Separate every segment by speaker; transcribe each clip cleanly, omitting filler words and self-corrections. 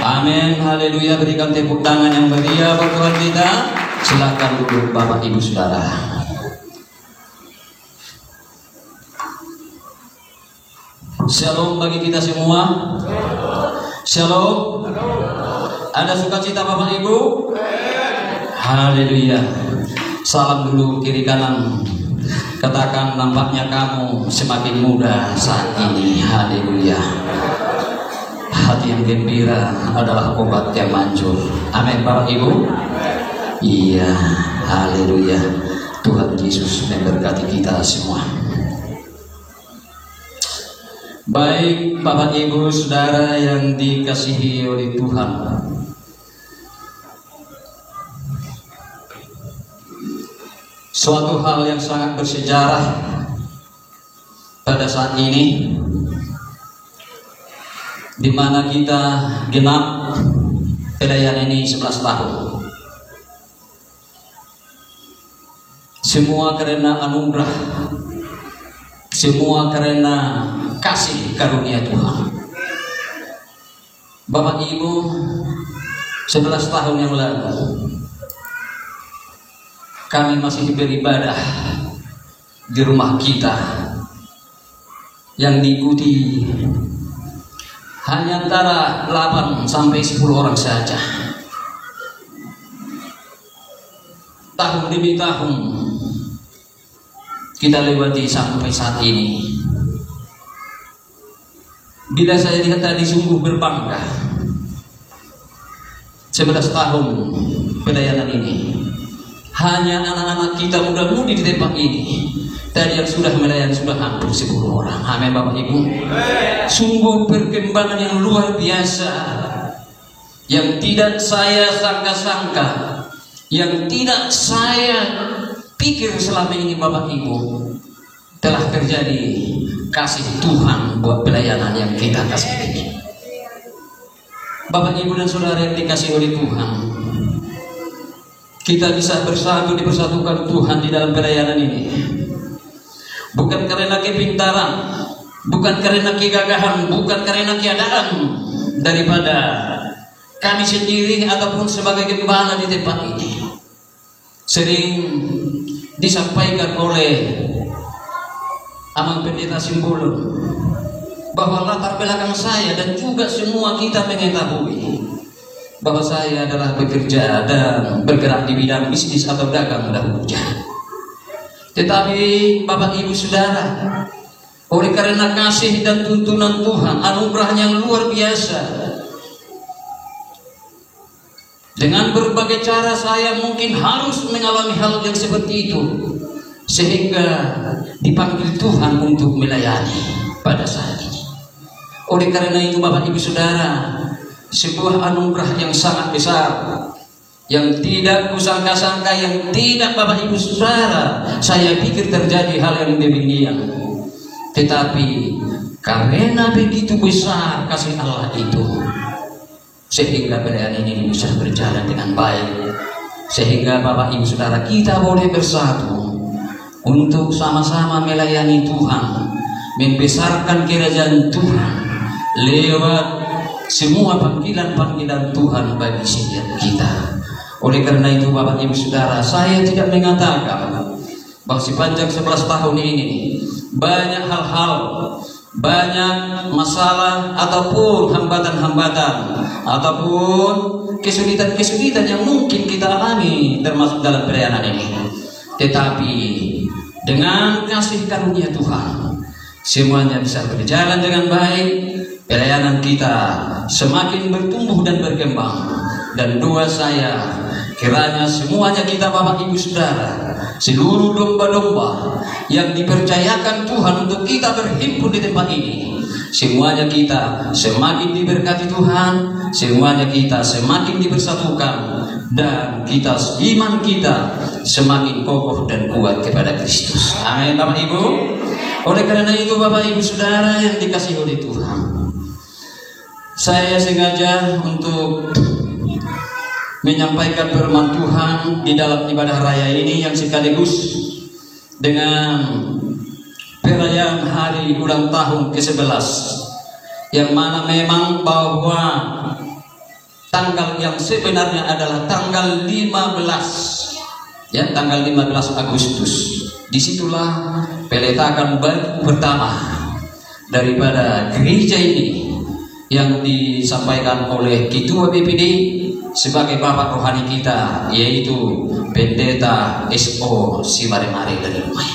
Speaker 1: Amin, haleluya. Berikan tepuk tangan yang meriah buat Tuhan kita. Silakan duduk Bapak Ibu Saudara. Shalom bagi kita semua. Shalom. Ada sukacita Bapak Ibu? Haleluya. Salam dulu kiri kanan. Katakan, nampaknya kamu semakin muda saat ini. Haleluya. Hati yang gembira adalah obat yang manjur. Amin Bapak Ibu. Iya, haleluya. Tuhan Yesus memberkati kita semua. Baik Bapak Ibu Saudara yang dikasihi oleh Tuhan, suatu hal yang sangat bersejarah pada saat ini, di mana kita genap pelayanan ini 11 tahun. Semua karena anugerah, semua karena kasih karunia Tuhan. Bapak Ibu, 11 tahun yang lalu kami masih beribadah di rumah kita yang diikuti hanya antara 8 sampai 10 orang saja. Tahun demi tahun kita lewati sampai saat ini. Bila saya lihat tadi sungguh berbangga. 11 tahun pelayanan ini. Hanya anak-anak kita muda-mudi di tempat ini. Tadi yang sudah melayani sudah hampir 10 orang. Amin Bapak Ibu. Sungguh perkembangan yang luar biasa, yang tidak saya sangka-sangka, yang tidak saya pikir selama ini Bapak Ibu. Telah terjadi kasih Tuhan buat pelayanan yang kita kasih ini. Bapak Ibu dan Saudara yang dikasih oleh Tuhan, kita bisa bersatu, dipersatukan Tuhan di dalam pelayanan ini. Bukan karena kepintaran, bukan karena kegagahan, bukan karena keadaan daripada kami sendiri ataupun sebagai gembala di tempat ini. Sering disampaikan oleh Amang Pendeta Simbolon bahwa latar belakang saya dan juga semua kita mengetahui bahwa saya adalah bekerja dan bergerak di bidang bisnis atau dagang dahulunya. Tetapi Bapak Ibu Saudara, oleh karena kasih dan tuntunan Tuhan, anugerah yang luar biasa, dengan berbagai cara saya mungkin harus mengalami hal yang seperti itu, sehingga dipanggil Tuhan untuk melayani pada saat ini. Oleh karena itu Bapak Ibu Saudara, sebuah anugerah yang sangat besar, yang tidak kusangka-sangka, yang tidak Bapak Ibu Saudara saya pikir terjadi hal yang demikian. Tetapi karena begitu besar kasih Allah itu, sehingga pelayanan ini bisa berjalan dengan baik, sehingga Bapak Ibu Saudara kita boleh bersatu untuk sama-sama melayani Tuhan, membesarkan kerajaan Tuhan lewat semua panggilan-panggilan Tuhan bagi setiap kita. Oleh karena itu Bapak Ibu Saudara, saya tidak mengatakan bahwa sepanjang 11 tahun ini banyak hal-hal, banyak masalah ataupun hambatan-hambatan ataupun kesulitan-kesulitan yang mungkin kita alami termasuk dalam pelayanan ini. Tetapi dengan kasih karunia Tuhan, semuanya bisa berjalan dengan baik. Pelayanan kita semakin bertumbuh dan berkembang. Dan doa saya, kiranya semuanya kita Bapak Ibu Saudara, seluruh domba-domba yang dipercayakan Tuhan untuk kita berhimpun di tempat ini, semuanya kita semakin diberkati Tuhan, semuanya kita semakin dipersatukan, dan kita iman kita semakin kokoh dan kuat kepada Kristus. Amin Bapak Ibu. Oleh karena itu Bapak Ibu Saudara yang dikasihi oleh Tuhan, saya sengaja untuk menyampaikan firman Tuhan di dalam ibadah raya ini yang sekaligus dengan perayaan hari ulang tahun ke-11, yang mana memang bahwa yang sebenarnya adalah tanggal 15, ya, tanggal 15 Agustus. Disitulah peletakan batu pertama daripada gereja ini yang disampaikan oleh Ketua BPD sebagai bapak rohani kita, yaitu Pendeta S.O. Simaremare dari Lumai.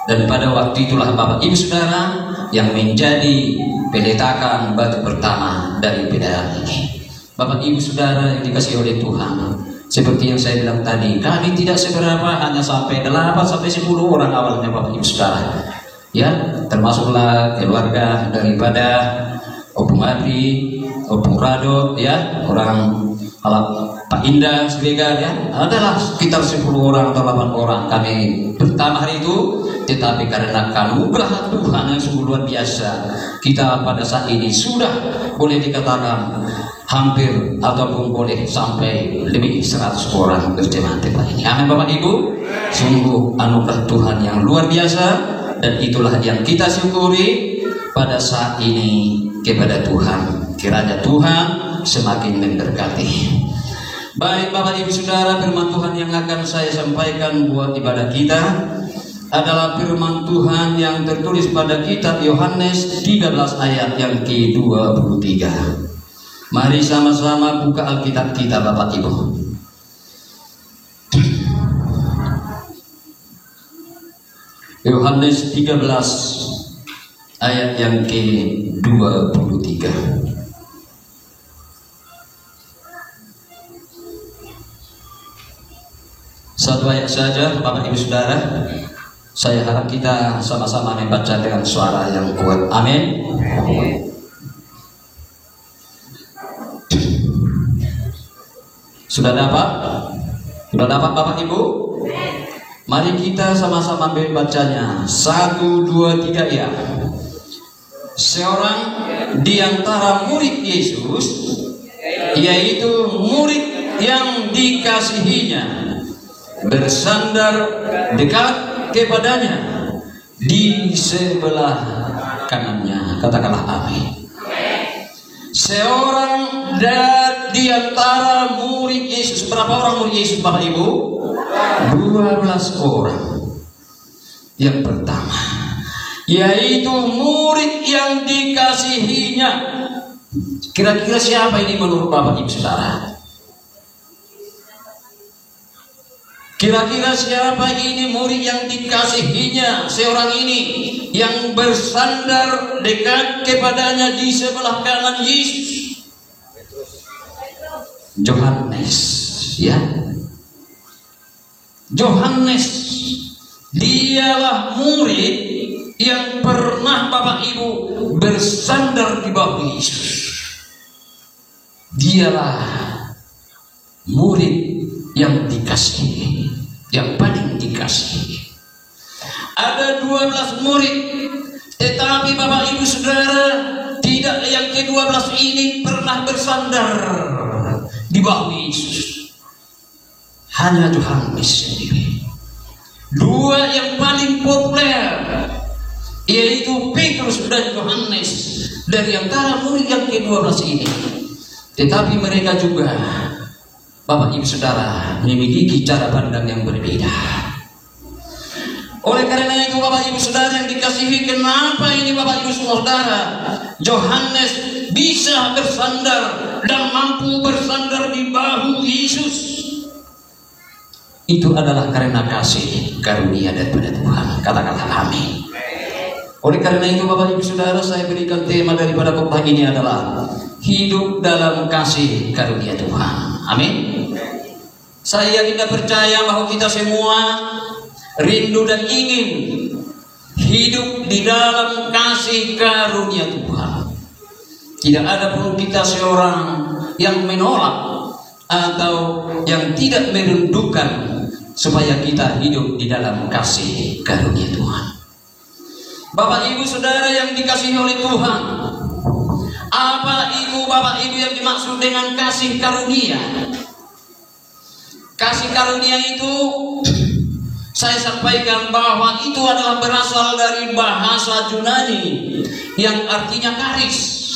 Speaker 1: Dan pada waktu itulah Bapak Ibu Saudara yang menjadi peletakan batu pertama dari PDA ini. Bapak Ibu Saudara yang dikasihi oleh Tuhan, seperti yang saya bilang tadi, kami tidak seberapa, hanya sampai 8-10 orang awalnya Bapak Ibu Saudara, ya, termasuklah keluarga daripada Opung Adri, Opung Radot, ya, orang Pak Indah Sregar, ya, adalah sekitar 10 orang atau 8 orang kami pertama hari itu. Tetapi karena anugerah Tuhan yang sungguh luar biasa, kita pada saat ini sudah boleh dikatakan hampir ataupun boleh sampai lebih 100 orang berjemaat tempat ini. Amin Bapak Ibu. Sungguh anugerah Tuhan yang luar biasa, dan itulah yang kita syukuri pada saat ini kepada Tuhan. Kiranya Tuhan semakin memberkati. Baik Bapak Ibu Saudara, firman Tuhan yang akan saya sampaikan buat ibadah kita adalah firman Tuhan yang tertulis pada kitab Yohanes 13 ayat yang ke-23. Mari sama-sama buka Alkitab kita Bapak Ibu. Yohanes 13 ayat yang ke-23. Satu ayat saja Bapak Ibu Saudara. Saya harap kita sama-sama membaca dengan suara yang kuat. Amin. Sudah dapat? Sudah dapat Bapak Ibu? Mari kita sama-sama membacanya. 1, 2, 3 ya. Seorang di antara murid Yesus, yaitu murid yang dikasihinya, bersandar dekat kepadanya di sebelah kanannya. Katakanlah amin. Seorang di antara murid Yesus. Berapa orang murid Yesus Bapak Ibu? 12 orang. Yang pertama, yaitu murid yang dikasihinya. Kira-kira siapa ini menurut Bapak Ibu Saudara? Kira-kira siapa ini murid yang dikasihinya? Seorang ini yang bersandar dekat kepadanya di sebelah kanan Yesus. Yohanes, ya. Yohanes, dialah murid yang pernah Bapak Ibu bersandar di bawah Yesus. Dialah murid yang dikasihi, yang paling dikasihi. Ada 12 murid, tetapi Bapak Ibu Saudara, tidak yang ke-12 ini pernah bersandar di bawah Yesus. Hanya Yohanes sendiri. 2 yang paling populer, yaitu Petrus dan Yohanes, dari antara murid yang ke-12 ini. Tetapi mereka juga, Bapak Ibu Saudara, memiliki cara pandang yang berbeda. Oleh karena itu Bapak Ibu Saudara yang dikasihi, kenapa ini Bapak Ibu Saudara, Yohanes bisa bersandar dan mampu bersandar di bahu Yesus? Itu adalah karena kasih karunia daripada Tuhan. Katakanlah amin. Oleh karena itu Bapak Ibu Saudara, saya berikan tema daripada khotbah ini adalah hidup dalam kasih karunia Tuhan. Amin. Saya yakin dan percaya bahwa kita semua rindu dan ingin hidup di dalam kasih karunia Tuhan. Tidak ada pun kita seorang yang menolak atau yang tidak merindukan supaya kita hidup di dalam kasih karunia Tuhan. Bapak Ibu Saudara yang dikasihi oleh Tuhan, apa itu Bapak Ibu yang dimaksud dengan kasih karunia? Kasih karunia itu saya sampaikan bahwa itu adalah berasal dari bahasa Yunani yang artinya karis,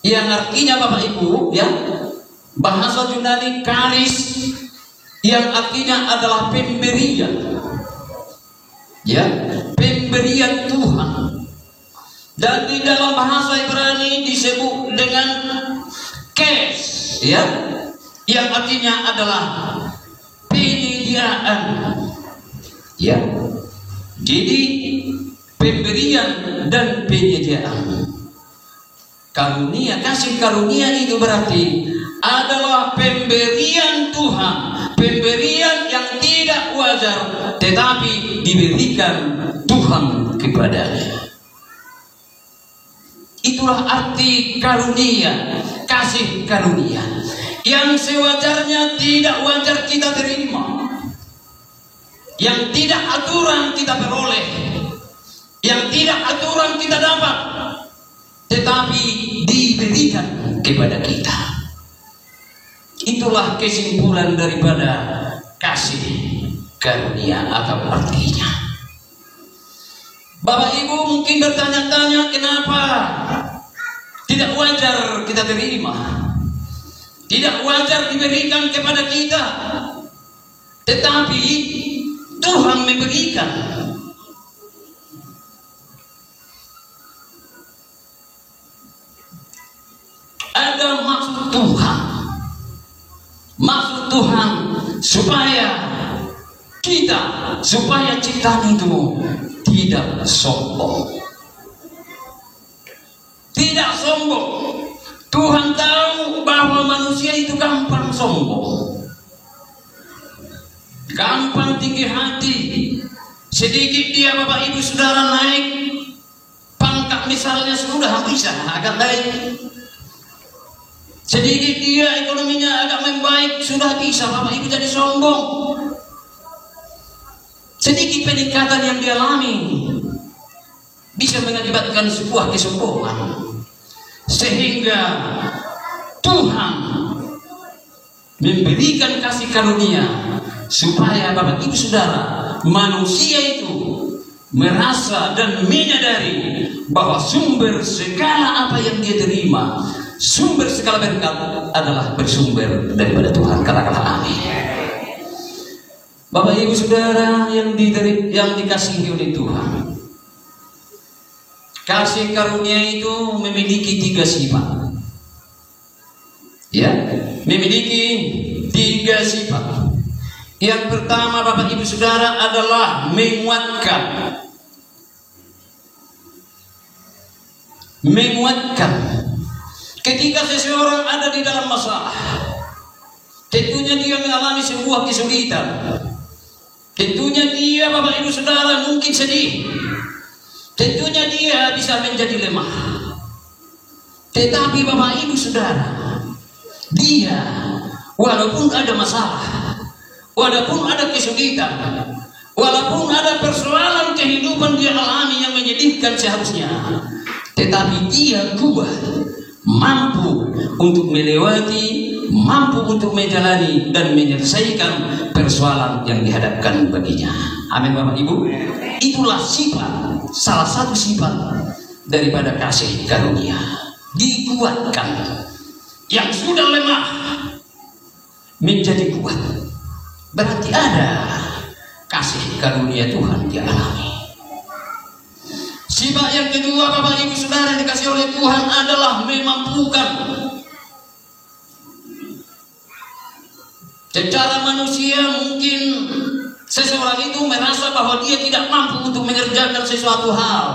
Speaker 1: yang artinya Bapak Ibu ya, Bahasa Yunani charis yang artinya adalah pemberian. Ya, pemberian Tuhan. Dan di dalam bahasa Ibrani disebut dengan kes, ya, yang artinya adalah penyediaan. Ya, jadi pemberian dan penyediaan. Karunia, kasih karunia itu berarti adalah pemberian Tuhan, pemberian yang tidak wajar, tetapi diberikan Tuhan kepadanya. Itulah arti karunia, kasih karunia yang sewajarnya tidak wajar kita terima, yang tidak aturan kita peroleh, yang tidak aturan kita dapat, tetapi diberikan kepada kita. Itulah kesimpulan daripada kasih karunia atau artinya. Bapak Ibu mungkin bertanya-tanya, kenapa tidak wajar kita terima, tidak wajar diberikan kepada kita, tetapi Tuhan memberikan. Ada maksud Tuhan. Maksud Tuhan supaya ciptaan itu tidak sombong. Tidak sombong. Tuhan tahu bahwa manusia itu gampang sombong, gampang tinggi hati. Sedikit dia Bapak Ibu Saudara naik pangkat misalnya sudah bisa agak naik. Sedikit dia ekonominya agak membaik, sudah bisa Bapak Ibu jadi sombong. Sedikit peningkatan yang dialami bisa mengakibatkan sebuah kesombongan. Sehingga Tuhan memberikan kasih karunia supaya Bapak Ibu Saudara, manusia itu merasa dan menyadari bahwa sumber segala apa yang dia terima, sumber segala berkat adalah bersumber daripada Tuhan. Katakanlah amin. Bapak Ibu Saudara yang dikasihi oleh Tuhan, kasih karunia itu memiliki 3 sifat. Ya, memiliki 3 sifat. Yang pertama Bapak Ibu Saudara adalah menguatkan. Menguatkan. Ketika seseorang ada di dalam masalah, tentunya dia mengalami sebuah kesulitan. Tentunya dia Bapak Ibu Saudara mungkin sedih. Tentunya dia bisa menjadi lemah. Tetapi Bapak Ibu Saudara, dia walaupun ada masalah, walaupun ada kesulitan, walaupun ada persoalan kehidupan dia alami yang menyedihkan seharusnya, tetapi dia kuat, mampu untuk melewati, mampu untuk menjalani dan menyelesaikan persoalan yang dihadapkan baginya. Amin Bapak Ibu. Itulah sifat, salah satu sifat daripada kasih karunia. Dikuatkan. Yang sudah lemah menjadi kuat. Berarti ada kasih karunia Tuhan dialami. Sifat yang kedua Bapak Ibu Saudara yang dikasih oleh Tuhan adalah memampukan. Secara manusia mungkin seseorang itu merasa bahwa dia tidak mampu untuk mengerjakan sesuatu hal.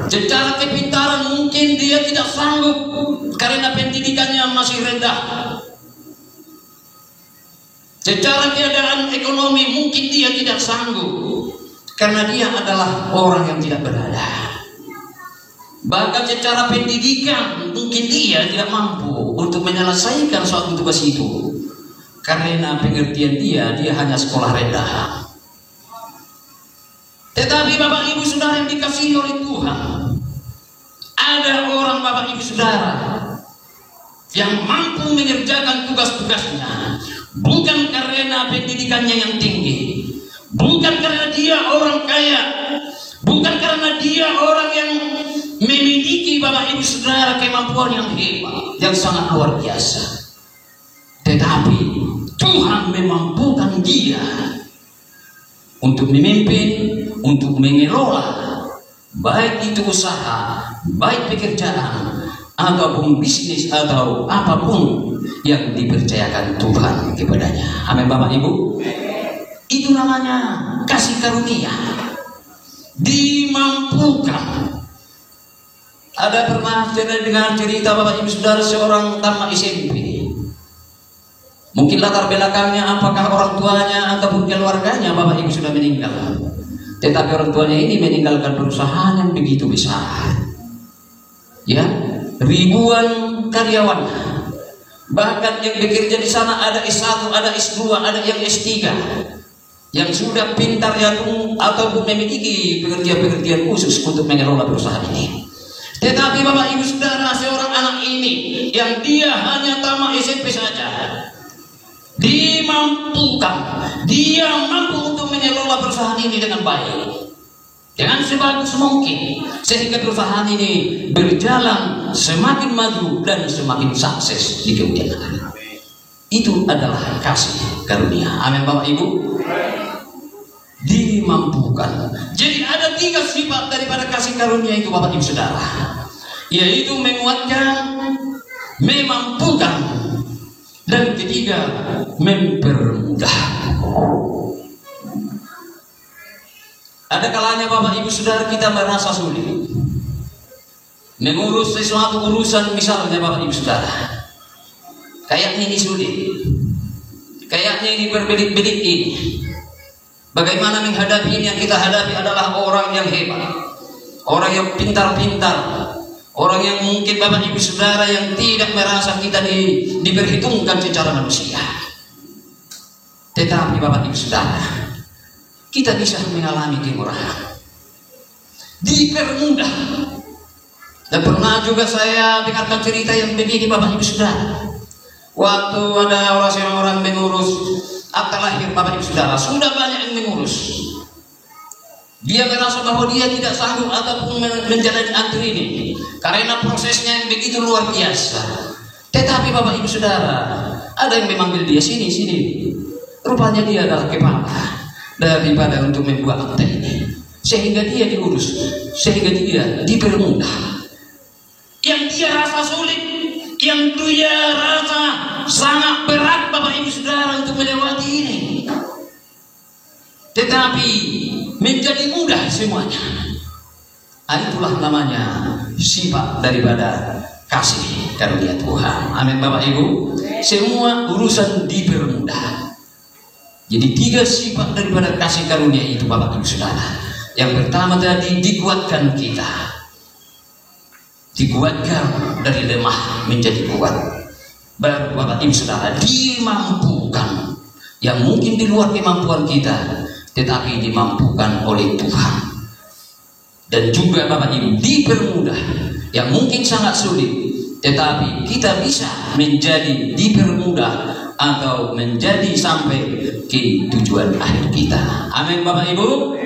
Speaker 1: Secara kepintaran mungkin dia tidak sanggup karena pendidikannya masih rendah. Secara keadaan ekonomi mungkin dia tidak sanggup karena dia adalah orang yang tidak berada. Bahkan secara pendidikan mungkin dia tidak mampu untuk menyelesaikan suatu tugas itu karena pengertian dia hanya sekolah rendah. Tetapi Bapak Ibu Saudara yang dikasihi oleh Tuhan, ada orang Bapak Ibu Saudara yang mampu mengerjakan tugas-tugasnya bukan karena pendidikannya yang tinggi, bukan karena dia orang kaya, bukan karena dia orang yang memiliki Bapak Ibu Saudara kemampuan yang hebat, yang sangat luar biasa. Tetapi Tuhan memampukan dia untuk memimpin, untuk mengelola, baik itu usaha, baik pekerjaan, ataupun bisnis, atau apapun yang dipercayakan Tuhan kepadanya. Amin Bapak Ibu. Itu namanya kasih karunia, dimampukan. Ada pernah dengar cerita Bapak Ibu Saudara seorang tamat SMP. Mungkin latar belakangnya apakah orang tuanya ataupun keluarganya Bapak Ibu sudah meninggal. Tetapi orang tuanya ini meninggalkan perusahaan yang begitu besar. Ya, ribuan karyawan. Bahkan yang bekerja di sana ada S1, ada S2, ada yang S3. Yang sudah pintar ataupun memiliki pekerjaan-pekerjaan khusus untuk mengelola perusahaan ini. Tetapi Bapak Ibu Saudara, seorang anak ini yang dia hanya tamat SMP saja, dimampukan, dia mampu untuk mengelola perusahaan ini dengan baik, dengan sebagus mungkin, sehingga perusahaan ini berjalan semakin maju dan semakin sukses di kemudian hari. Itu adalah kasih karunia. Amin Bapak Ibu. Dimampukan. Jadi ada 3 sifat daripada kasih karunia itu Bapak Ibu Saudara, yaitu menguatkan, memampukan, dan ketiga mempermudah. Ada kalanya Bapak Ibu Saudara kita merasa sulit mengurus sesuatu urusan, misalnya Bapak Ibu Saudara, kayaknya ini sulit, kayaknya ini berbelit-belit ini. Bagaimana menghadapi ini? Yang kita hadapi adalah orang yang hebat, orang yang pintar-pintar, orang yang mungkin Bapak Ibu Saudara yang tidak merasa kita diperhitungkan secara manusia. Tetapi Bapak Ibu Saudara, kita bisa mengalami kemurahan, dipermudah. Dan pernah juga saya dengarkan cerita yang begini Bapak Ibu Saudara. Waktu ada orang mengurus akta lahir Bapak Ibu Saudara, sudah banyak yang mengurus. Dia merasa bahwa dia tidak sanggup ataupun menjalani antri ini karena prosesnya yang begitu luar biasa. Tetapi Bapak Ibu Saudara, ada yang memanggil dia, sini. Rupanya dia adalah kepala daripada untuk membuat akta ini, sehingga dia diurus, sehingga dia dipermudah. Yang dia rasa sulit, yang dia rasa sangat berat Bapak Ibu Saudara untuk melewati ini, tetapi menjadi mudah semuanya. Itulah namanya sifat daripada kasih karunia Tuhan. Amin Bapak Ibu. Semua urusan dipermudah. Jadi 3 sifat daripada kasih karunia itu Bapak Ibu Saudara. Yang pertama tadi, dikuatkan kita, dikuatkan dari lemah menjadi kuat. Baru Bapak Ibu Saudara, dimampukan, yang mungkin di luar kemampuan kita, tetapi dimampukan oleh Tuhan. Dan juga Bapak Ibu, dipermudah, yang mungkin sangat sulit, tetapi kita bisa menjadi dipermudah atau menjadi sampai ke tujuan akhir kita. Amin Bapak Ibu.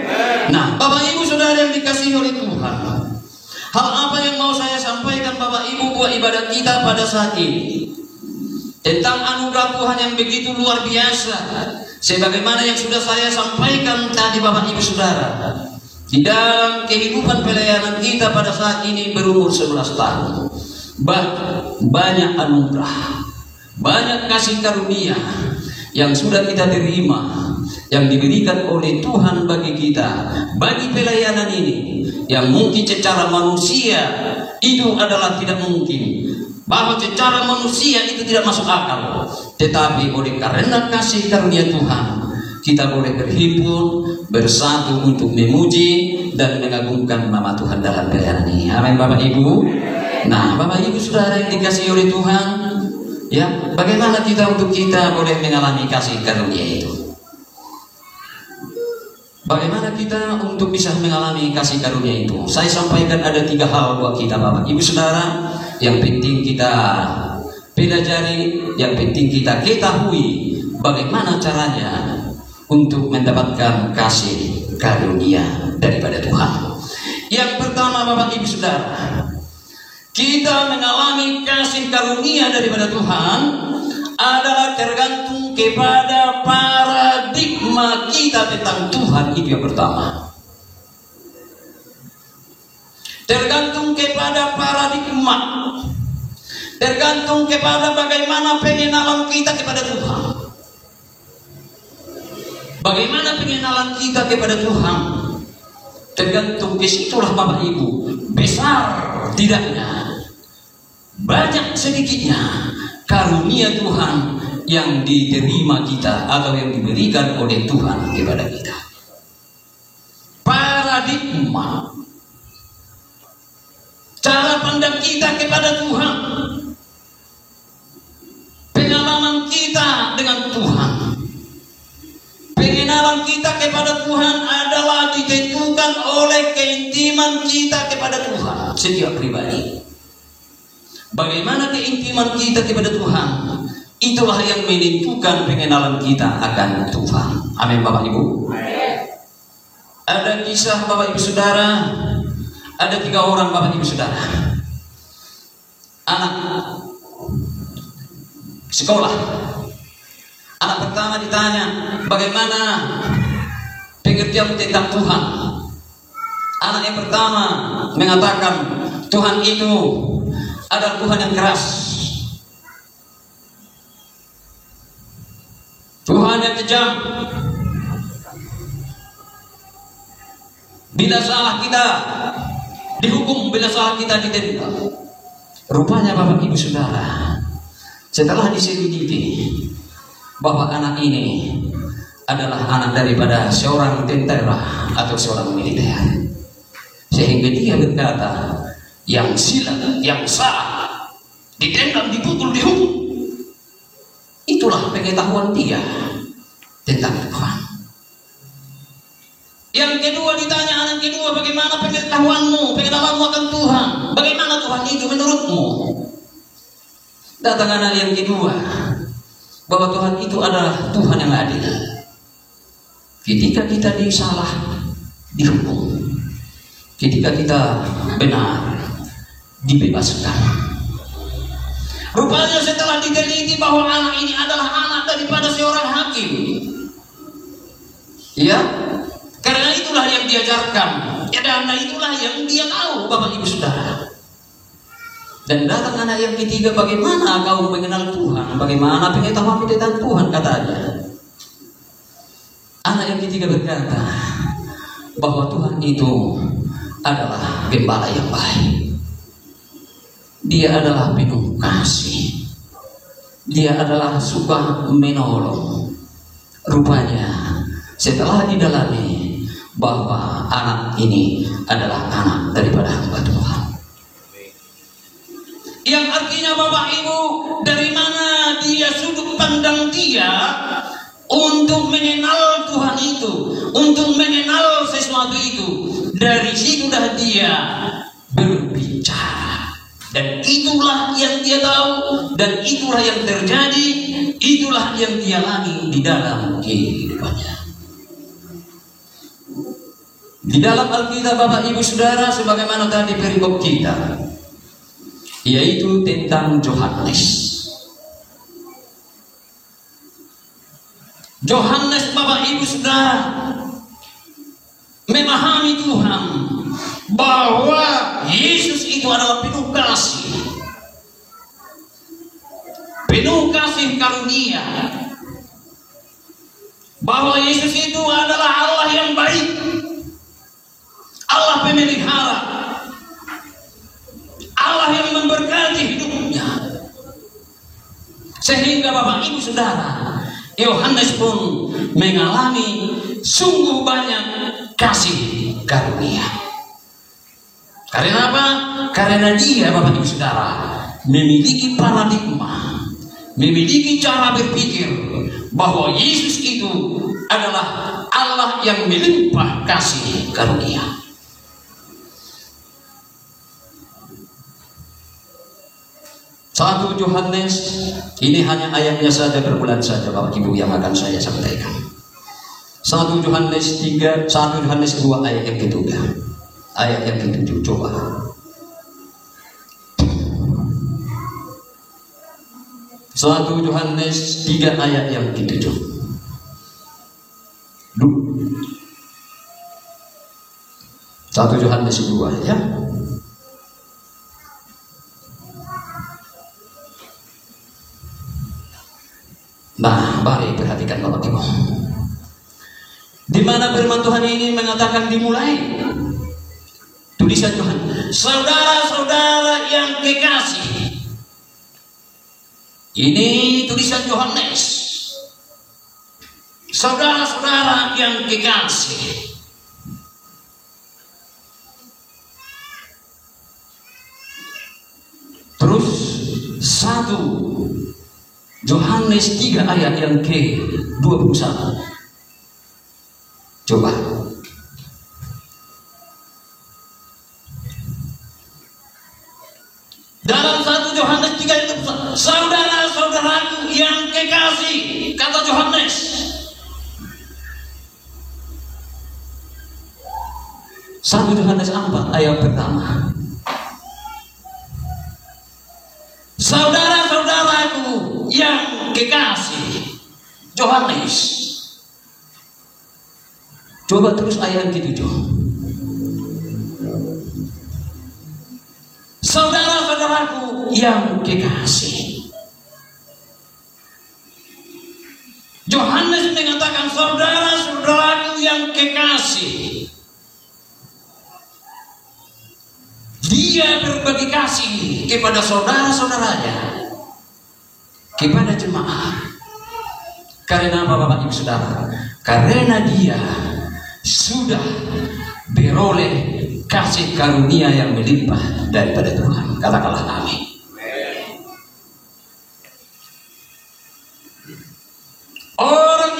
Speaker 1: Nah Bapak Ibu Saudara yang dikasihi oleh Tuhan, hal apa yang mau saya sampaikan Bapak Ibu buat ibadat kita pada saat ini tentang anugerah Tuhan yang begitu luar biasa, sebagaimana yang sudah saya sampaikan tadi Bapak Ibu Saudara, di dalam kehidupan pelayanan kita pada saat ini berumur 11 tahun, banyak anugerah, banyak kasih karunia yang sudah kita terima, yang diberikan oleh Tuhan bagi kita, bagi pelayanan ini, yang mungkin secara manusia itu adalah tidak mungkin, bahwa secara manusia itu tidak masuk akal, tetapi oleh karena kasih karunia Tuhan, kita boleh berhimpun, bersatu untuk memuji dan mengagungkan nama Tuhan dalam pelayanan ini. Amin Bapak Ibu. Nah Bapak Ibu Saudara yang dikasihi oleh Tuhan, ya, bagaimana kita untuk kita boleh mengalami kasih karunia itu? Bagaimana kita untuk bisa mengalami kasih karunia itu? Saya sampaikan ada 3 hal buat kita Bapak Ibu Saudara, yang penting kita pelajari, yang penting kita ketahui bagaimana caranya untuk mendapatkan kasih karunia daripada Tuhan. Yang pertama Bapak Ibu Saudara, kita mengalami kasih karunia daripada Tuhan adalah tergantung kepada paradigma kita tentang Tuhan. Itu yang pertama. Tergantung kepada paradigma, tergantung kepada bagaimana pengenalan kita kepada Tuhan. Bagaimana pengenalan kita kepada Tuhan, tergantung disitulah Bapak Ibu, besar tidaknya, banyak sedikitnya karunia Tuhan yang diterima kita atau yang diberikan oleh Tuhan kepada kita. Paradigma, cara pandang kita kepada Tuhan, pengalaman kita dengan Tuhan, pengenalan kita kepada Tuhan adalah ditentukan oleh keintiman kita kepada Tuhan setiap pribadi. Bagaimana keintiman kita kepada Tuhan, itulah yang menentukan pengenalan kita akan Tuhan. Amin Bapak Ibu. Ada kisah Bapak Ibu Saudara, ada 3 orang Bapak Ibu Saudara, anak sekolah. Anak pertama ditanya, bagaimana pengertian tentang Tuhan? Anak yang pertama mengatakan, Tuhan itu adalah Tuhan yang keras, Tuhan yang kejam. Bila salah kita dihukum, bila salah kita ditendang. Rupanya Bapak Ibu Saudara, setelah diselidiki bahwa anak ini adalah anak daripada seorang tentara atau seorang militer, sehingga dia berkata, yang silat, yang salah, ditendang, dipukul, dihukum. Itulah pengetahuan dia tentang Tuhan. Yang kedua ditanya, anak kedua, bagaimana pengetahuanmu, pengenalanmu akan Tuhan? Bagaimana Tuhan itu menurutmu? Datang anak yang kedua, bahwa Tuhan itu adalah Tuhan yang adil. Ketika kita disalah, dihukum. Ketika kita benar, dibebaskan. Rupanya setelah diteliti bahwa anak ini adalah anak daripada seorang hakim, ya, karena itulah yang diajarkan, ya, karena itulah yang dia tahu Bapak Ibu Saudara. Dan datang anak yang ketiga, bagaimana kau mengenal Tuhan, bagaimana pengetahuan tentang Tuhan, katanya. Anak yang ketiga berkata bahwa Tuhan itu adalah gembala yang baik. Dia adalah penuh kasih. Dia adalah suka menolong. Rupanya setelah didalami bahwa anak ini adalah anak daripada hamba Tuhan. Yang artinya Bapak Ibu, dari mana dia sudut pandang dia untuk mengenal Tuhan itu, untuk mengenal sesuatu itu, dari situlah dia berbicara. Dan itulah yang dia tahu, dan itulah yang terjadi, itulah yang dia alami di dalam kehidupannya. Di dalam Alkitab Bapak Ibu Saudara, sebagaimana tadi perikop kita, yaitu tentang Yohanes. Yohanes Bapak Ibu Saudara memahami Tuhan, bahwa Yesus itu adalah penuh kasih, penuh kasih karunia, bahwa Yesus itu adalah Allah yang baik, Allah pemelihara, Allah yang memberkati hidupnya. Sehingga Bapak Ibu Saudara, Yohanes pun mengalami sungguh banyak kasih karunia. Karena apa? Karena dia Bapak Ibu Saudara memiliki paradigma, memiliki cara berpikir bahwa Yesus itu adalah Allah yang melimpah kasih karunia. Satu Yohanes, ini hanya ayatnya saja, berbulan saja Bapak Ibu yang akan saya sampaikan. 1 Yohanes 3, 1 Yohanes 2 ayat yang ketiga, ayat yang ketujuh. Coba 1 Yohanes 3 ayat yang ke-7. 1 Yohanes 2 ya. Nah, mari perhatikan Bapak Ibu. Di mana firman Tuhan ini mengatakan dimulai. Tulisan Tuhan, saudara-saudara yang kekasih. Ini tulisan Yohanes. Saudara-saudara yang kekasih. Terus 1 Yohanes 3 ayat yang ke-21. Coba. Dalam 1 Yohanes 3 ayat 21, saudara-saudaraku yang kekasih, kata Yohanes. Satu Yohanes 4 ayat pertama. Saudara-saudaraku yang kekasih, Yohanes. Coba terus ayat ke-7. Saudara-saudaraku yang kekasih. Yohanes mengatakan saudara-saudaraku yang kekasih. Dia berbagi kasih kepada saudara-saudaranya, kepada jemaat. Karena apa Bapak Ibu Saudara? Karena dia sudah beroleh kasih karunia yang melimpah daripada Tuhan. Katakanlah amin. Orang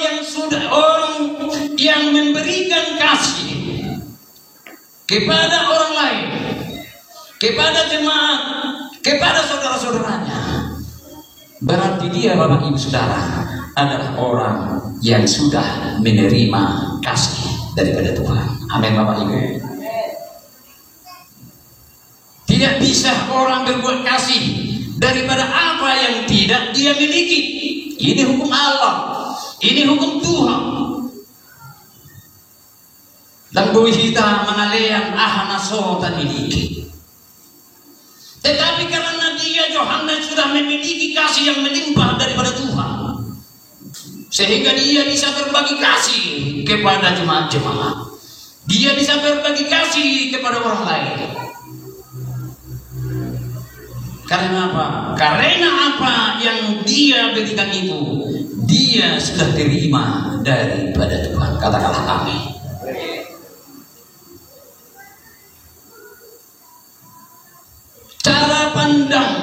Speaker 1: yang memberikan kasih kepada orang lain, kepada jemaat, kepada saudara-saudaranya, berarti dia Bapak Ibu Saudara adalah orang yang sudah menerima kasih daripada Tuhan. Amin Bapak Ibu. Tidak bisa orang berbuat kasih daripada apa yang tidak dia miliki. Ini hukum Allah, ini hukum Tuhan. Dan kita mengalihkan ahanaso taniliki. Tetapi karena dia Yohanes sudah memiliki kasih yang melimpah daripada Tuhan, sehingga dia bisa berbagi kasih kepada jemaat-jemaat. Dia bisa berbagi kasih kepada orang lain. Karena apa? Karena apa yang dia berikan itu, dia sudah terima daripada Tuhan. Katakanlah amin. Cara pandang,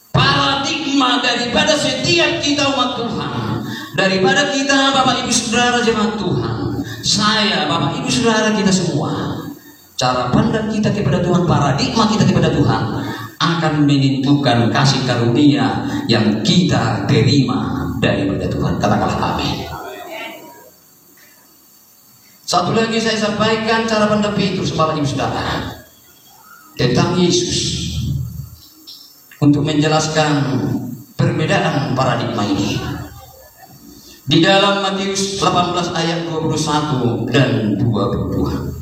Speaker 1: paradigma daripada setiap kita umat Tuhan, daripada kita Bapak Ibu Saudara jemaat Tuhan, saya Bapak Ibu Saudara kita semua, cara pandang kita kepada Tuhan, paradigma kita kepada Tuhan akan menentukan kasih karunia yang kita terima daripada Tuhan. Katakanlah amin. Satu lagi saya sampaikan cara pandang Petrus Bapak Ibu Saudara tentang Yesus untuk menjelaskan perbedaan paradigma ini. Di dalam Matius 18 ayat 21 dan 22.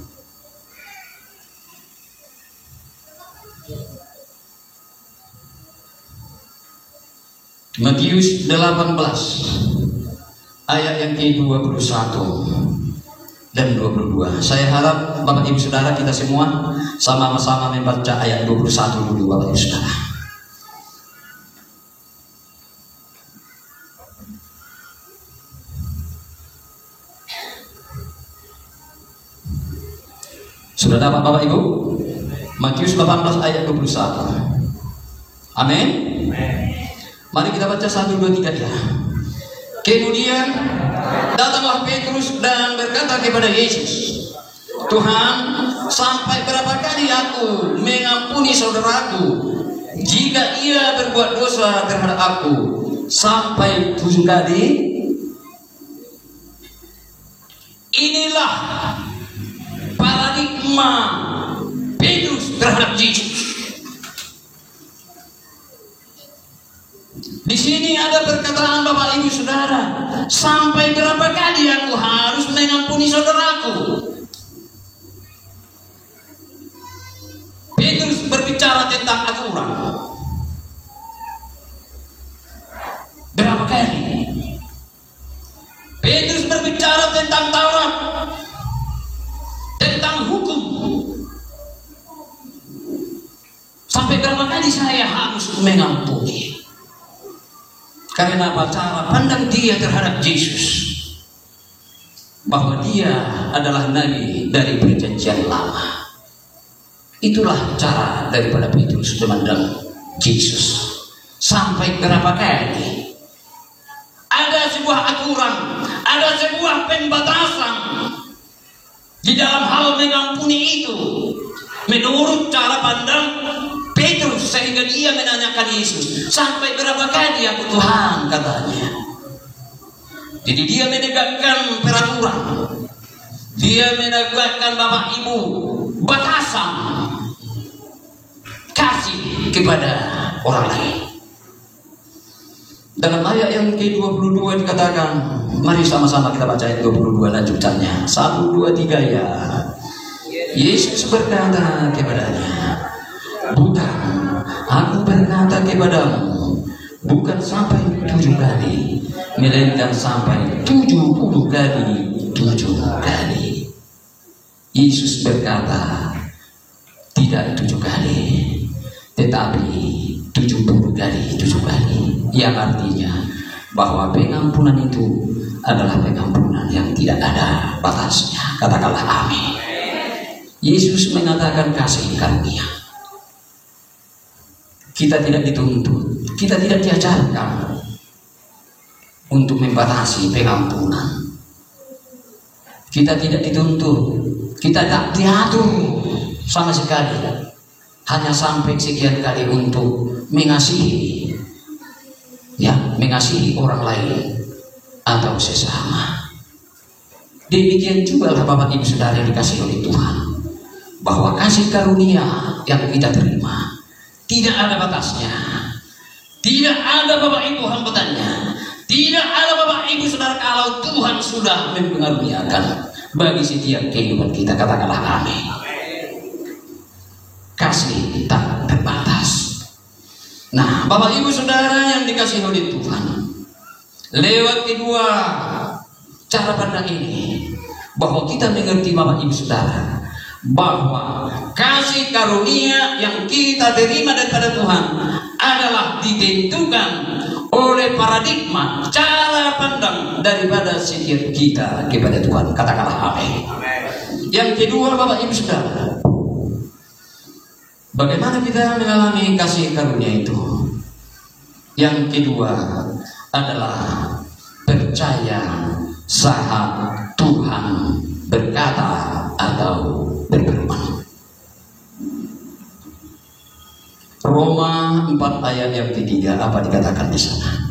Speaker 1: Matius 18 ayat yang ke-21 dan 22. Saya harap Bapak Ibu Saudara kita semua sama-sama membaca ayat 21 dulu Bapak Ibu Saudara. Sudah dapat Bapak Ibu? Matius 18 ayat 21. Amin. Mari kita baca 1, 2, 3 ya. Kemudian datanglah Petrus dan berkata kepada Yesus, Tuhan, sampai berapa kali aku mengampuni saudaraku jika ia berbuat dosa terhadap aku? Sampai 7 kali? Inilah paradigma Petrus terhadap Yesus. sini ada perkataan Bapak Ibu Saudara, sampai berapa kali aku harus mengampuni saudaraku? Petrus berbicara tentang aturan. Berapa kali? Petrus berbicara tentang Taurat, tentang hukum. Sampai berapa kali saya harus mengampuni? Karena cara pandang dia terhadap Yesus, bahwa dia adalah nabi dari perjanjian lama. Itulah cara daripada Petrus memandang Yesus. Sampai berapa kali? Ada sebuah aturan, ada sebuah pembatasan di dalam hal mengampuni itu, menurut cara pandang Petrus, sehingga dia menanyakan Yesus, sampai berapa kali aku Tuhan, katanya. Jadi dia menegakkan peraturan, dia menegakkan Bapak Ibu batasan kasih kepada orang lain. Dalam ayat yang ke-22 dikatakan, mari sama-sama kita baca ayat 22 lanjutannya. 1, 2, 3 ya. Yesus berkata kepadanya, bukan, aku berkata kepadamu, bukan sampai 7 kali, melainkan sampai 70 kali 7 kali. Yesus berkata, tidak 7 kali, tetapi 70 kali 7 kali. Yang artinya bahwa pengampunan itu adalah pengampunan yang tidak ada batasnya. Katakanlah amin. Yesus mengatakan kasih karunia. Kita tidak dituntut, kita tidak diajarkan untuk membatasi pengampunan. Kita tidak dituntut, kita tidak diatur sama sekali, hanya sampai sekian kali untuk mengasihi, ya, mengasihi orang lain atau sesama. Demikian juga lah Bapak Ibu Saudara yang dikasihi oleh Tuhan, bahwa kasih karunia yang kita terima tidak ada batasnya. Tidak ada Bapak Ibu hambatannya. Tidak ada Bapak Ibu Saudara kalau Tuhan sudah mengaruniakan bagi setiap kehidupan kita. Katakanlah amin. Kasih tak terbatas. Nah, Bapak Ibu Saudara yang dikasihi oleh Tuhan, lewat kedua cara pandang ini, bahwa kita mengerti Bapak Ibu Saudara, bahwa kasih karunia yang kita terima daripada Tuhan adalah ditentukan oleh paradigma cara pandang daripada setiap kita kepada Tuhan. Katakanlah amin. Yang kedua Bapak Ibu Saudara, bagaimana kita mengalami kasih karunia itu? Yang kedua adalah percaya saat Tuhan berkata atau berfirman. Roma 4 ayat yang ketiga, apa dikatakan di sana?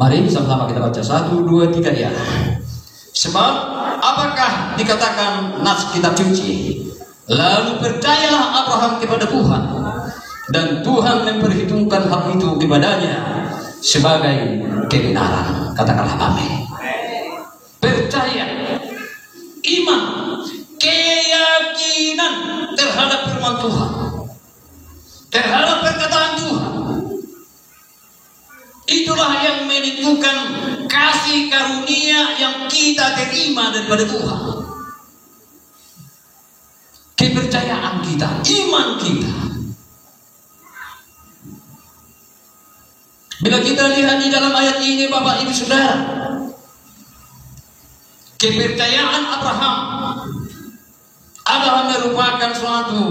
Speaker 1: Mari sama-sama kita baca 1, 2, 3 ya. Sebab apakah dikatakan nas kitab suci, lalu percayalah Abraham kepada Tuhan, dan Tuhan memperhitungkan hal itu kepadanya sebagai kebenaran. Katakanlah amin. Percaya, iman, keyakinan terhadap firman Tuhan, terhadap perkataan Tuhan. Itulah yang menentukan kasih karunia yang kita terima daripada Tuhan. Kepercayaan kita, iman kita. Bila kita lihat di dalam ayat ini Bapak Ibu Saudara, kepercayaan Abraham adalah merupakan suatu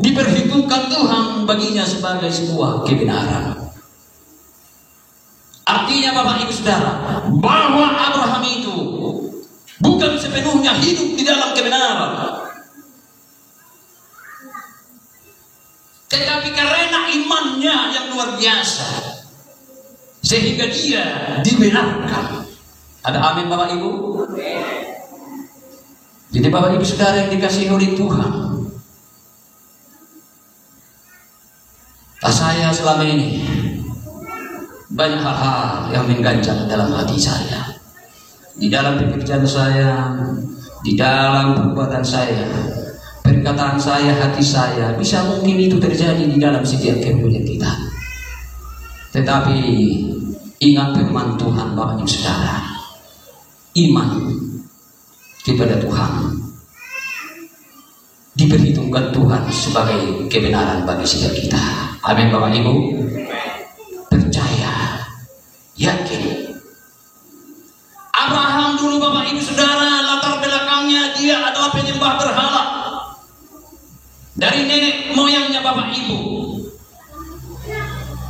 Speaker 1: diperhitungkan Tuhan baginya sebagai sebuah kebenaran. Artinya Bapak Ibu Saudara, bahwa Abraham itu bukan sepenuhnya hidup di dalam kebenaran. Tetapi karena imannya yang luar biasa, sehingga dia dibenarkan. Ada amin Bapak Ibu? Jadi Bapak Ibu Saudara yang dikasihi oleh Tuhan, saya selama ini banyak hal-hal yang mengganjal dalam hati saya, di dalam pekerjaan saya, di dalam perbuatan saya, perkataan saya, hati saya. Bisa mungkin itu terjadi di dalam setiap kehidupan kita. Tetapi ingat firman Tuhan Bapak Ibu Saudara, iman kepada Tuhan diperhitungkan Tuhan sebagai kebenaran bagi setiap kita. Amin Bapak Ibu. Percaya, yakin. Abraham dulu Bapak Ibu Saudara, latar belakangnya dia adalah penyembah berhala. Dari nenek moyangnya Bapak Ibu,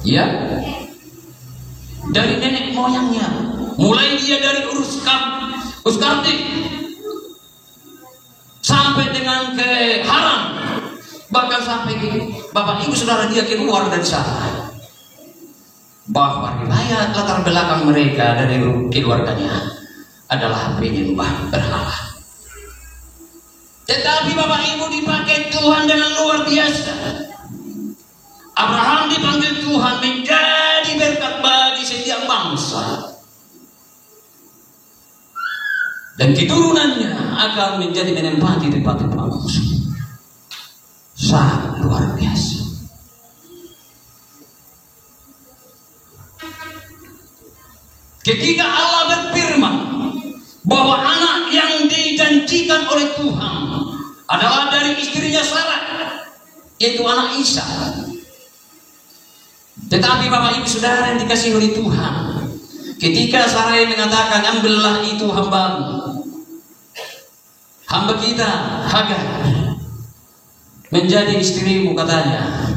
Speaker 1: ya, dari nenek moyangnya, mulai dia dari Urs Kardik sampai dengan ke Haran, bahkan sampai Bapak Ibu Saudara dia keluar dari sana. Bahwa riwayat latar belakang mereka dari keluarganya adalah penyembah berhala. Tetapi Bapak Ibu dipakai Tuhan dengan luar biasa. Abraham dipanggil Tuhan menjadi berkat bagi setiap bangsa, dan keturunannya akan menjadi menempati tempat-tempat musuh. Sangat luar biasa. Ketika Allah berfirman bahwa anak yang dijanjikan oleh Tuhan adalah dari istrinya Sarah, yaitu anak Isa. Tetapi Bapak Ibu Saudara yang dikasihi oleh Tuhan, ketika Sarah mengatakan, ambillah itu hambamu, hamba kita Hagar menjadi istrimu, katanya,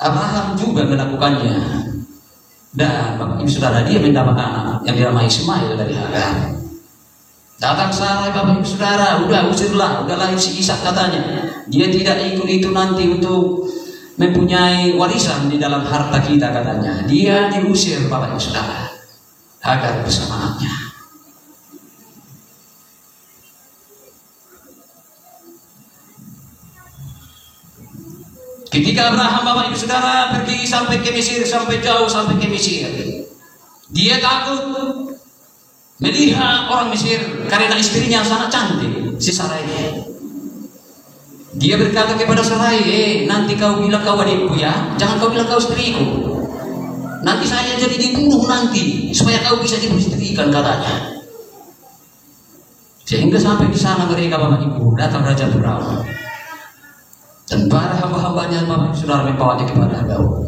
Speaker 1: Abraham juga melakukannya. Dan Bapak Ibu Saudara, dia mendapat anak yang dinamai Ismail dari Hagar. Datang Sarah, Bapak Ibu Saudara, udah usirlah, udah lahir si Ishak, katanya. Dia tidak ikut itu nanti untuk mempunyai warisan di dalam harta kita, katanya. Dia diusir Bapak Ibu Saudara, Hagar bersama anaknya. Ketika Abraham Bapak Ibu Saudara pergi sampai ke Mesir, sampai jauh sampai ke Mesir, dia takut melihat orang Mesir karena istrinya sangat cantik, si Sarai. Dia berkata kepada Sarai, nanti kau bilang kau adikku ya, jangan kau bilang kau istriku. Nanti saya jadi dibunuh nanti, supaya kau bisa diistrikan, katanya. Sehingga sampai di sana mereka Bapak Ibu, datang Raja Firaun dan para hamba-hambanya Bapak Ibu Saudara membawa dia kepada Firaun.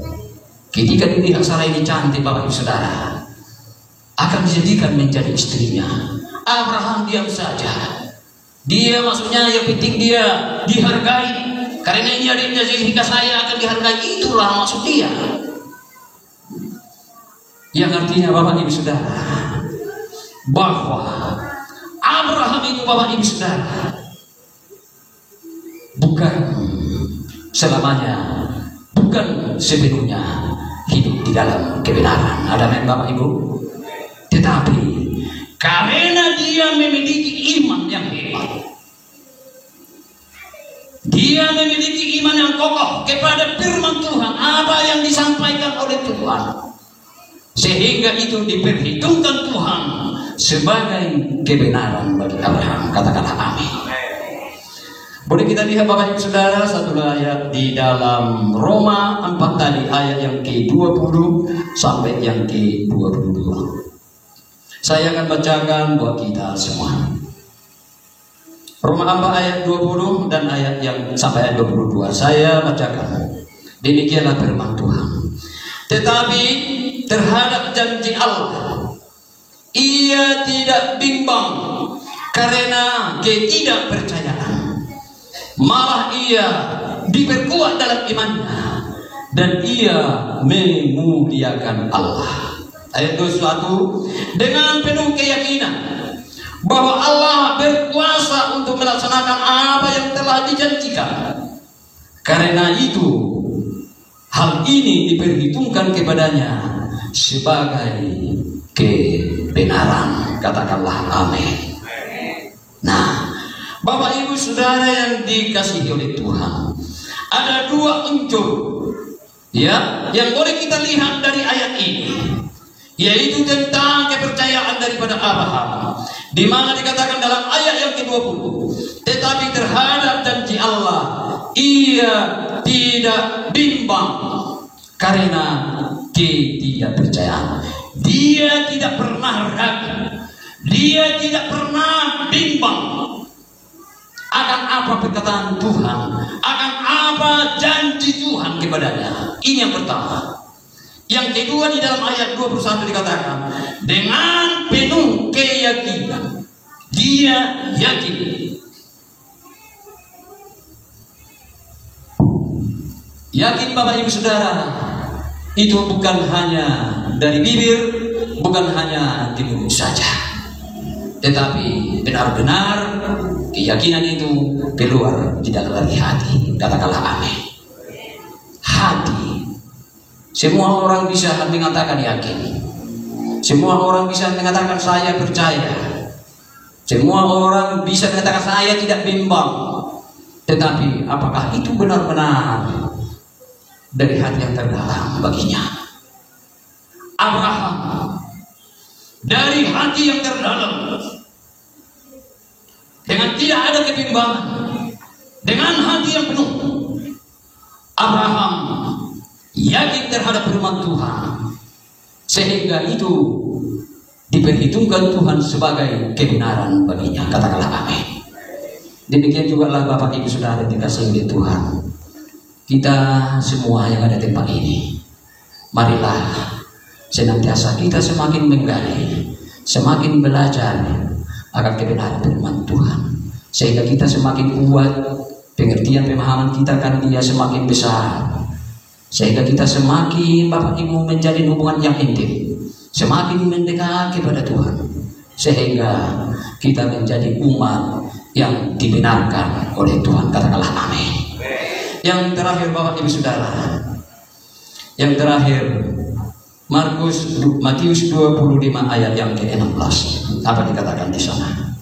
Speaker 1: Ketika dilihat Sarai ini cantik Bapak Ibu Saudara, akan dijadikan menjadi istrinya. Abraham diam saja. Dia maksudnya yang penting dia dihargai, karena ini adiknya sehingga saya akan dihargai. Itulah maksud dia. Yang artinya Bapak Ibu Saudara, bahwa Abraham itu Bapak Ibu Saudara bukan selamanya, bukan sepenuhnya hidup di dalam kebenaran. Ada men Bapak Ibu? Tetapi karena dia memiliki iman yang hebat, dia memiliki iman yang kokoh kepada firman Tuhan, apa yang disampaikan oleh Tuhan, sehingga itu diperhitungkan Tuhan sebagai kebenaran bagi Abraham. Katakanlah amin. Boleh kita lihat Bapak Ibu Saudara satu ayat di dalam Roma 4 tadi, ayat yang ke-20 sampai yang ke-22. Saya akan bacakan buat kita semua. Roma 4 ayat 20 dan ayat yang sampai ayat 22. Saya bacakan. Demikianlah firman Tuhan. Tetapi terhadap janji Allah, ia tidak bimbang karena ketidakpercayaan. Malah ia diperkuat dalam imannya dan ia memuliakan Allah. Ayat 21, dengan penuh keyakinan bahwa Allah berkuasa untuk melaksanakan apa yang telah dijanjikan. Karena itu hal ini diperhitungkan kepadanya sebagai kebenaran. Katakanlah amin. Nah, Bapak Ibu Saudara yang dikasihi oleh Tuhan, ada dua unsur ya yang boleh kita lihat dari ayat ini, yaitu tentang kepercayaan daripada Abraham, di mana dikatakan dalam ayat yang ke-20, tetapi terhadap janji Allah ia tidak bimbang karena ketidakpercayaan. Dia tidak pernah ragu, dia tidak pernah bimbang akan apa perkataan Tuhan, akan apa janji Tuhan kepadanya. Ini yang pertama. Yang kedua, di dalam ayat 21 dikatakan dengan penuh keyakinan. Dia yakin. Yakin Bapak Ibu Saudara, itu bukan hanya dari bibir, bukan hanya di mulut saja, tetapi benar-benar keyakinan itu keluar di dalam hati. Katakanlah amin. Hati. Semua orang bisa mengatakan yakin. Semua orang bisa mengatakan saya percaya. Semua orang bisa mengatakan saya tidak bimbang. Tetapi apakah itu benar-benar dari hati yang terdalam baginya? Abraham dari hati yang terdalam, dengan tidak ada kebimbangan, dengan hati yang penuh, Abraham yakin terhadap firman Tuhan, sehingga itu diperhitungkan Tuhan sebagai kebenaran baginya. Katakanlah amin. Demikian juga lah Bapak Ibu Saudara dikasihi oleh Tuhan, kita semua yang ada di tempat ini, marilah senantiasa kita semakin menggali, semakin belajar akan kebenaran firman Tuhan, sehingga kita semakin kuat pengertian pemahaman kita, kan dia semakin besar, sehingga kita semakin Bapak Ibu menjalin hubungan yang intim, semakin mendekat kepada Tuhan, sehingga kita menjadi umat yang dibenarkan oleh Tuhan. Katakanlah amin. Yang terakhir Bapak Ibu Saudara, yang terakhir Matius 25 ayat yang ke-16. Apa dikatakan di sana?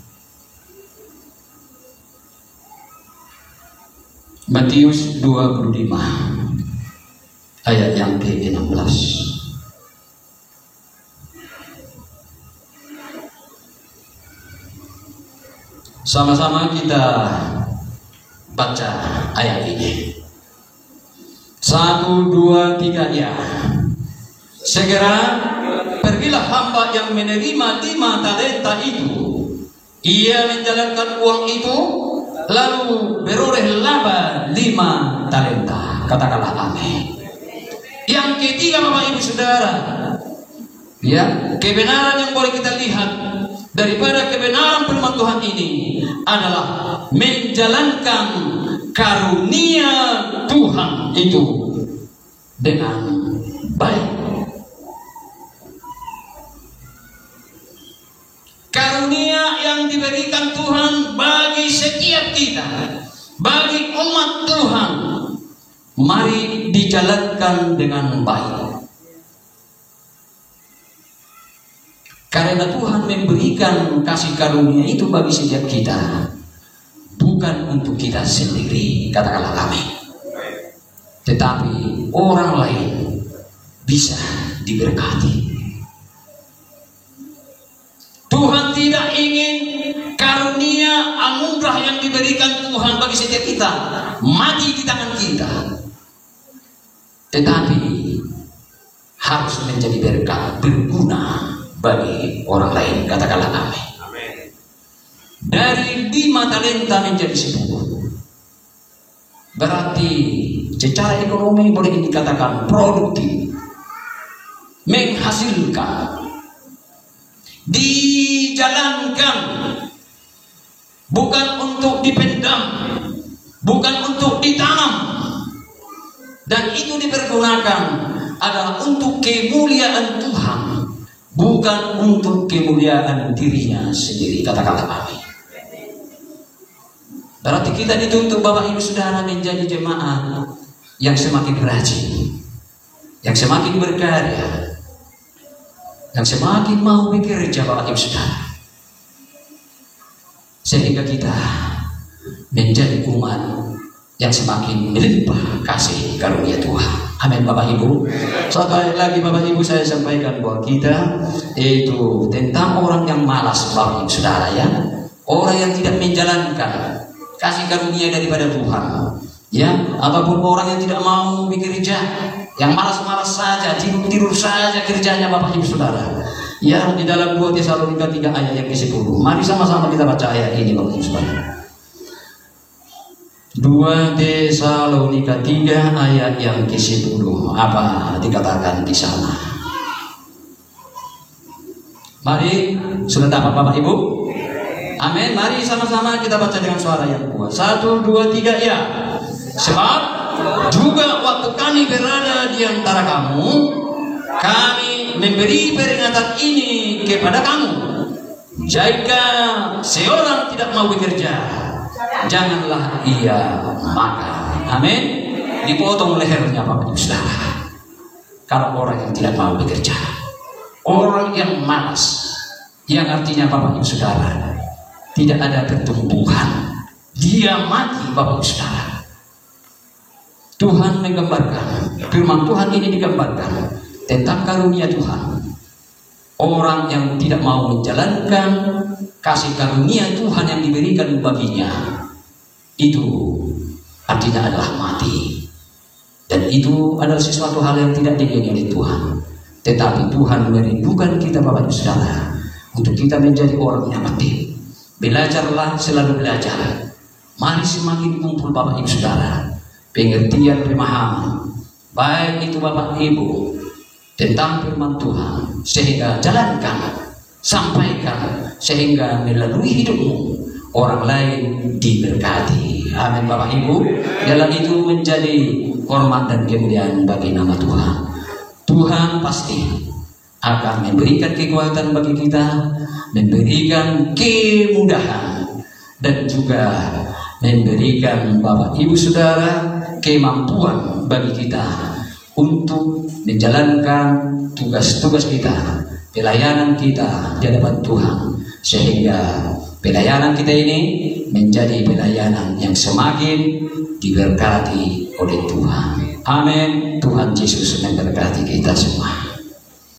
Speaker 1: Matius 25 ayat yang ke-16. Sama-sama kita baca ayat ini. 1, 2, 3 ya. Segera pergilah hamba yang menerima 5 talenta itu. Ia menjalankan uang itu, lalu beroleh laba 5 talenta. Katakanlah amin. Yang ketiga Bapak Ibu Saudara, ya, kebenaran yang boleh kita lihat daripada kebenaran firman Tuhan ini adalah menjalankan karunia Tuhan itu dengan baik. Karunia yang diberikan Tuhan bagi setiap kita, bagi umat Tuhan, mari dijalankan dengan baik. Karena Tuhan memberikan kasih karunia itu bagi setiap kita, bukan untuk kita sendiri, katakanlah amin, tetapi orang lain bisa diberkati. Tuhan tidak ingin karunia anugerah yang diberikan Tuhan bagi setiap kita mati di tangan kita, tetapi harus menjadi berkat, berguna bagi orang lain. Katakanlah amin. Dari 5 talenta menjadi 10, berarti secara ekonomi boleh dikatakan produktif, menghasilkan, dijalankan, bukan untuk dipendam, bukan untuk ditanam, dan itu dipergunakan adalah untuk kemuliaan Tuhan, bukan untuk kemuliaan dirinya sendiri. Katakanlah amin. Berarti kita dituntut Bapak Ibu Saudara menjadi jemaat yang semakin rajin, yang semakin berkarya, yang semakin mau bekerja Bapak Ibu Saudara, sehingga kita menjadi umat yang semakin melimpah kasih karunia Tuhan. Amin Bapak Ibu. Sekali lagi Bapak Ibu saya sampaikan bahwa kita itu tentang orang yang malas Bapak Ibu Saudara ya. Orang yang tidak menjalankan kasih karunia daripada Tuhan. Ya, apapun orang yang tidak mau bekerja, yang malas-malas saja, tidur-tidur saja kerjanya Bapak Ibu Saudara. Ya, di dalam 2 Tesalonika 3 ayat yang ke-10. Mari sama-sama kita baca ayat ini Bapak Ibu Saudara. 2 Tesalonika 3 ayat yang ke-10. Apa dikatakan di sana? Mari, sudah dapat Bapak Ibu? Amin. Mari sama-sama kita baca dengan suara yang kuat. 1, 2, 3 ya. Sebab juga waktu kami berada di antara kamu, kami memberi peringatan ini kepada kamu. Jika seorang tidak mau bekerja, janganlah ia makan. Amin. Dipotong lehernya Bapak Ibu Saudara. Kalau orang yang tidak mau bekerja, orang yang malas, yang artinya Bapak Ibu Saudara, tidak ada pertumbuhan, dia mati Bapak Ibu Saudara. Tuhan menggambarkan, firman Tuhan ini digambarkan tentang karunia Tuhan. Orang yang tidak mau menjalankan kasih karunia Tuhan yang diberikan baginya, itu artinya adalah mati. Dan itu adalah sesuatu hal yang tidak diingini oleh Tuhan. Tetapi Tuhan merindukan kita Bapak Ibu Saudara untuk kita menjadi orang yang mati. Belajarlah, selalu belajar. Mari semakin kumpul Bapak Ibu Saudara, pengertian pemahaman, baik itu Bapak Ibu tentang firman Tuhan, sehingga jalankan, sampaikan, sehingga melalui hidupmu orang lain diberkati. Amin Bapak Ibu. Dalam itu menjadi hormat dan kemuliaan bagi nama Tuhan. Tuhan pasti akan memberikan kekuatan bagi kita, memberikan kemudahan, dan juga memberikan Bapak Ibu Saudara kemampuan bagi kita untuk menjalankan tugas-tugas kita, pelayanan kita di hadapan Tuhan, sehingga pelayanan kita ini menjadi pelayanan yang semakin diberkati oleh Tuhan. Amin. Tuhan Yesus memberkati kita semua.